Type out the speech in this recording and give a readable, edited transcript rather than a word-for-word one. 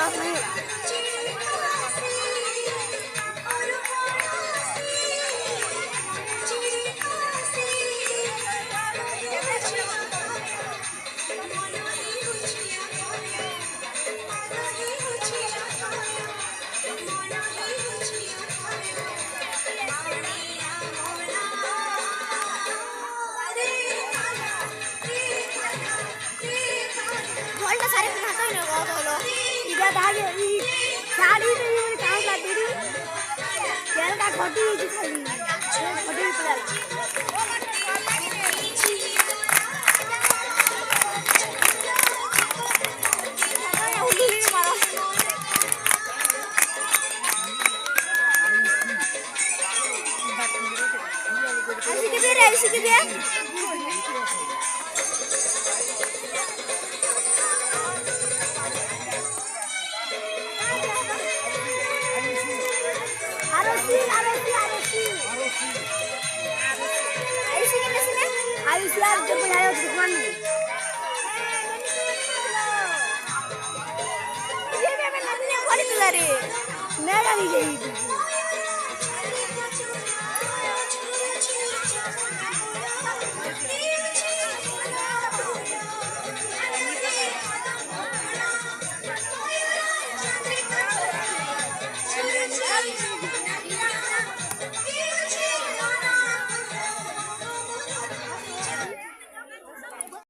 class नहीं सारे खाता ही लगा तो लो इधर धागे साड़ी तो ये काम का दूरी तेल का खोटी खाली खोटी पड़ा ऐसी के भी यार जब बनाया दुकान में ये मैं लगने वाली तो रे मैं नहीं गई